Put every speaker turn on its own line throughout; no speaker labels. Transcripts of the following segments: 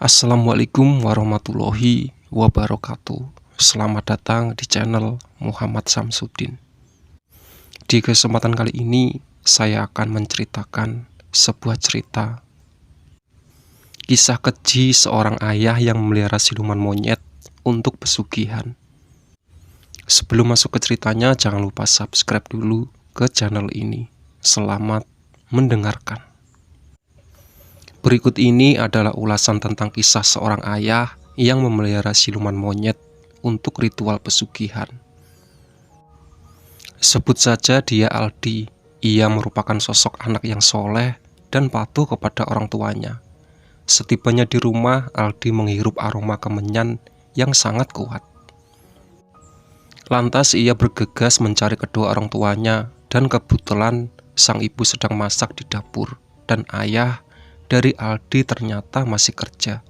Assalamualaikum warahmatullahi wabarakatuh. Selamat datang di channel Muhammad Samsudin. Di kesempatan kali ini saya akan menceritakan sebuah cerita kisah keji seorang ayah yang memelihara siluman monyet untuk pesugihan. Sebelum masuk ke ceritanya, jangan lupa subscribe dulu ke channel ini. Selamat mendengarkan. Berikut ini adalah ulasan tentang kisah seorang ayah yang memelihara siluman monyet untuk ritual pesugihan. Sebut saja dia Aldi. Ia merupakan sosok anak yang soleh dan patuh kepada orang tuanya. Setibanya di rumah, Aldi menghirup aroma kemenyan yang sangat kuat. Lantas ia bergegas mencari kedua orang tuanya, dan kebetulan sang ibu sedang masak di dapur, dan ayah dari Aldi ternyata masih kerja.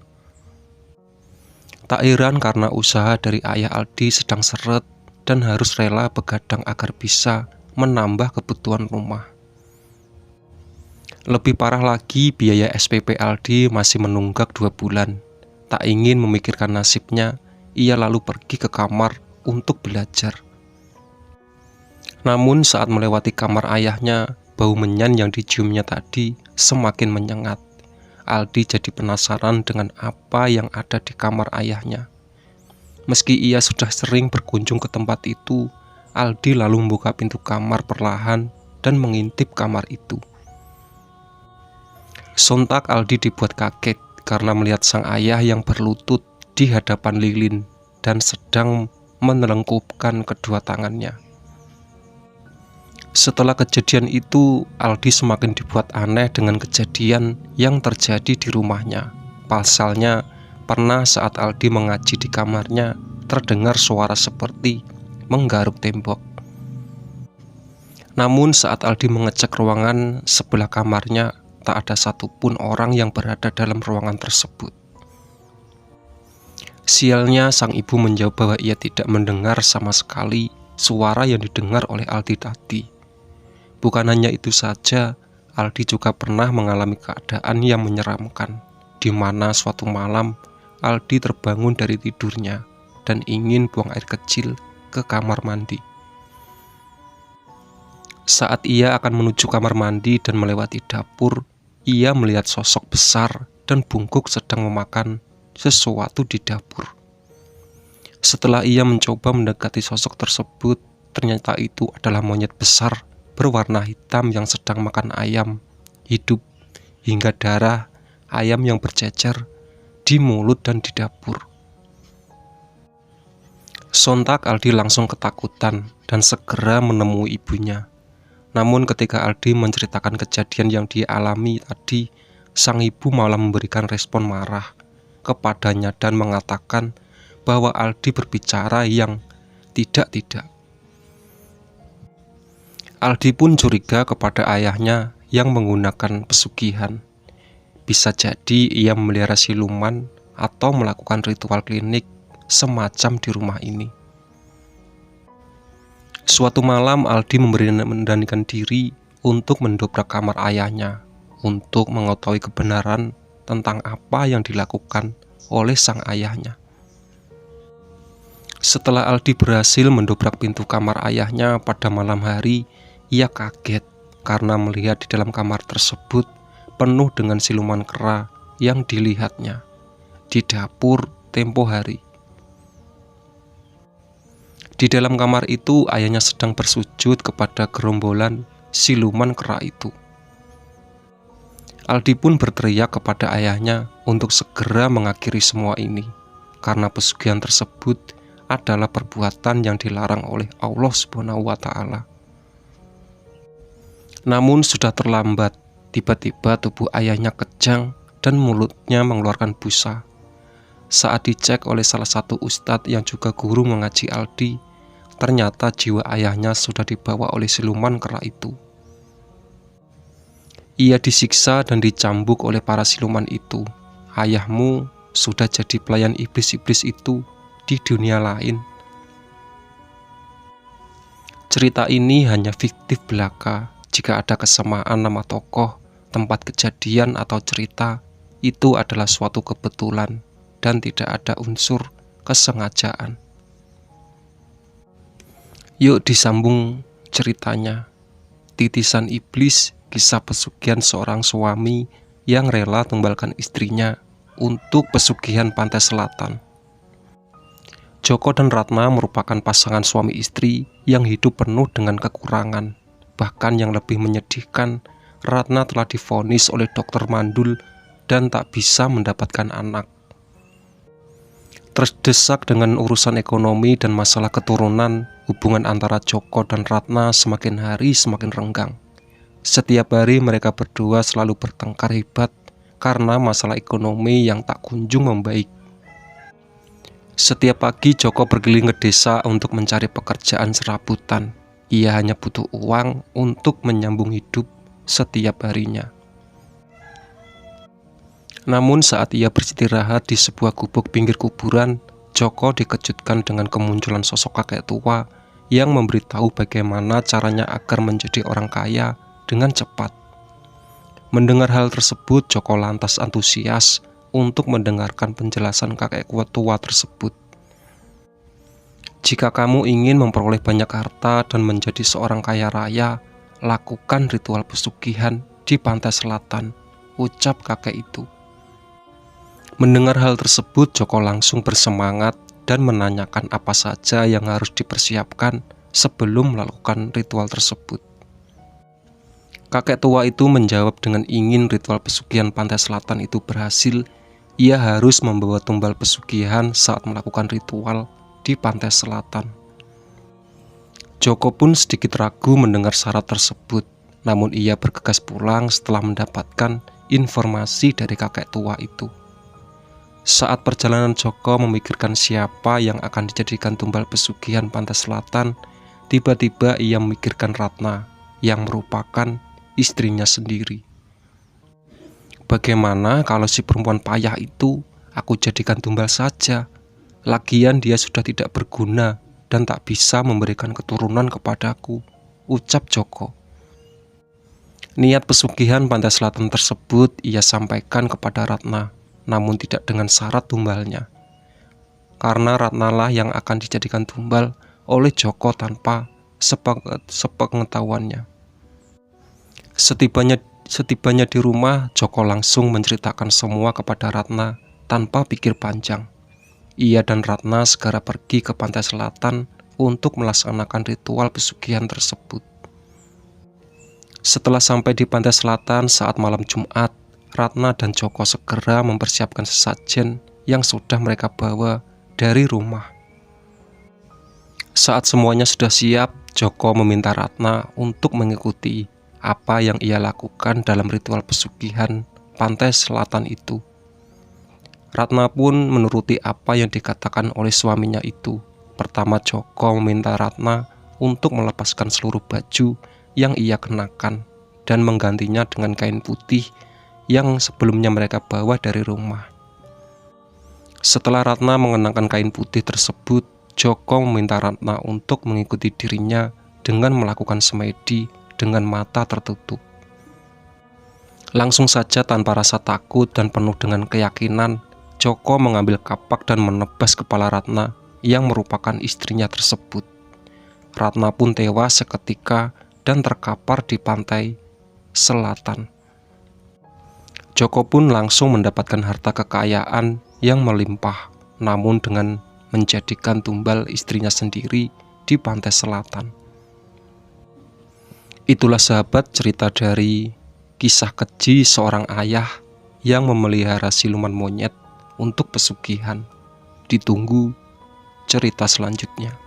Tak heran karena usaha dari ayah Aldi sedang seret dan harus rela begadang agar bisa menambah kebutuhan rumah. Lebih parah lagi, biaya SPP Aldi masih menunggak 2 bulan. Tak ingin memikirkan nasibnya, ia lalu pergi ke kamar untuk belajar. Namun saat melewati kamar ayahnya, bau menyan yang diciumnya tadi semakin menyengat. Aldi jadi penasaran dengan apa yang ada di kamar ayahnya. Meski ia sudah sering berkunjung ke tempat itu, Aldi lalu membuka pintu kamar perlahan dan mengintip kamar itu. Sontak Aldi dibuat kaget karena melihat sang ayah yang berlutut di hadapan lilin dan sedang menelengkupkan kedua tangannya. Setelah kejadian itu, Aldi semakin dibuat aneh dengan kejadian yang terjadi di rumahnya. Pasalnya, pernah saat Aldi mengaji di kamarnya, terdengar suara seperti menggaruk tembok. Namun saat Aldi mengecek ruangan sebelah kamarnya, tak ada satupun orang yang berada dalam ruangan tersebut. Sialnya, sang ibu menjawab bahwa ia tidak mendengar sama sekali suara yang didengar oleh Aldi tadi. Bukan hanya itu saja, Aldi juga pernah mengalami keadaan yang menyeramkan, di mana suatu malam Aldi terbangun dari tidurnya dan ingin buang air kecil ke kamar mandi. Saat ia akan menuju kamar mandi dan melewati dapur, ia melihat sosok besar dan bungkuk sedang memakan sesuatu di dapur. Setelah ia mencoba mendekati sosok tersebut, ternyata itu adalah monyet besar berwarna hitam yang sedang makan ayam hidup hingga darah ayam yang bercecer di mulut dan di dapur. Sontak Aldi langsung ketakutan dan segera menemui ibunya. Namun ketika Aldi menceritakan kejadian yang dia alami tadi, sang ibu malah memberikan respon marah kepadanya dan mengatakan bahwa Aldi berbicara yang tidak-tidak. Aldi pun curiga kepada ayahnya yang menggunakan pesugihan. Bisa jadi ia memelihara siluman atau melakukan ritual klinik semacam di rumah ini. Suatu malam Aldi memberanikan diri untuk mendobrak kamar ayahnya untuk mengetahui kebenaran tentang apa yang dilakukan oleh sang ayahnya. Setelah Aldi berhasil mendobrak pintu kamar ayahnya pada malam hari, ia kaget karena melihat di dalam kamar tersebut penuh dengan siluman kera yang dilihatnya di dapur tempo hari. Di dalam kamar itu, ayahnya sedang bersujud kepada gerombolan siluman kera itu. Aldi pun berteriak kepada ayahnya untuk segera mengakhiri semua ini, karena pesugihan tersebut adalah perbuatan yang dilarang oleh Allah Subhanahu wa Ta'ala. Namun sudah terlambat, tiba-tiba tubuh ayahnya kejang dan mulutnya mengeluarkan busa. Saat dicek oleh salah satu ustadz yang juga guru mengaji Aldi, ternyata jiwa ayahnya sudah dibawa oleh siluman kera itu. Ia disiksa dan dicambuk oleh para siluman itu. Ayahmu sudah jadi pelayan iblis-iblis itu di dunia lain. Cerita ini hanya fiktif belaka. Jika ada kesamaan nama tokoh, tempat kejadian, atau cerita itu adalah suatu kebetulan dan tidak ada unsur kesengajaan. Yuk disambung ceritanya. Titisan iblis, kisah pesugihan seorang suami yang rela tumbalkan istrinya untuk pesugihan pantai selatan. Joko dan Ratna merupakan pasangan suami istri yang hidup penuh dengan kekurangan. Bahkan yang lebih menyedihkan, Ratna telah divonis oleh dokter mandul dan tak bisa mendapatkan anak. Terdesak dengan urusan ekonomi dan masalah keturunan, hubungan antara Joko dan Ratna semakin hari semakin renggang. Setiap hari mereka berdua selalu bertengkar hebat karena masalah ekonomi yang tak kunjung membaik. Setiap pagi Joko berkeliling ke desa untuk mencari pekerjaan serabutan. Ia hanya butuh uang untuk menyambung hidup setiap harinya. Namun saat ia beristirahat di sebuah gubuk pinggir kuburan, Joko dikejutkan dengan kemunculan sosok kakek tua yang memberitahu bagaimana caranya agar menjadi orang kaya dengan cepat. Mendengar hal tersebut, Joko lantas antusias untuk mendengarkan penjelasan kakek tua tersebut. Jika kamu ingin memperoleh banyak harta dan menjadi seorang kaya raya, lakukan ritual pesugihan di pantai selatan, ucap kakek itu. Mendengar hal tersebut, Joko langsung bersemangat dan menanyakan apa saja yang harus dipersiapkan sebelum melakukan ritual tersebut. Kakek tua itu menjawab dengan ingin ritual pesugihan pantai selatan itu berhasil, ia harus membawa tumbal pesugihan saat melakukan ritual di pantai selatan. Joko pun sedikit ragu mendengar syarat tersebut, namun ia bergegas pulang setelah mendapatkan informasi dari kakek tua itu. Saat perjalanan Joko memikirkan siapa yang akan dijadikan tumbal pesugihan pantai selatan, tiba-tiba ia memikirkan Ratna yang merupakan istrinya sendiri. Bagaimana kalau si perempuan payah itu aku jadikan tumbal saja? Lagian dia sudah tidak berguna dan tak bisa memberikan keturunan kepadaku, ucap Joko. Niat pesugihan pantai selatan tersebut ia sampaikan kepada Ratna, namun tidak dengan syarat tumbalnya. Karena Ratna lah yang akan dijadikan tumbal oleh Joko tanpa sepengetahuannya. Setibanya di rumah, Joko langsung menceritakan semua kepada Ratna tanpa pikir panjang. Ia dan Ratna segera pergi ke pantai selatan untuk melaksanakan ritual pesugihan tersebut. Setelah sampai di pantai selatan saat malam Jumat, Ratna dan Joko segera mempersiapkan sesajen yang sudah mereka bawa dari rumah. Saat semuanya sudah siap, Joko meminta Ratna untuk mengikuti apa yang ia lakukan dalam ritual pesugihan pantai selatan itu. Ratna pun menuruti apa yang dikatakan oleh suaminya itu. Pertama, Joko meminta Ratna untuk melepaskan seluruh baju yang ia kenakan dan menggantinya dengan kain putih yang sebelumnya mereka bawa dari rumah. Setelah Ratna mengenakan kain putih tersebut, Joko meminta Ratna untuk mengikuti dirinya dengan melakukan semedi dengan mata tertutup. Langsung saja tanpa rasa takut dan penuh dengan keyakinan, Joko mengambil kapak dan menebas kepala Ratna yang merupakan istrinya tersebut. Ratna pun tewas seketika dan terkapar di pantai selatan. Joko pun langsung mendapatkan harta kekayaan yang melimpah, namun dengan menjadikan tumbal istrinya sendiri di pantai selatan. Itulah sahabat cerita dari kisah keji seorang ayah yang memelihara siluman monyet untuk pesugihan. Ditunggu cerita selanjutnya.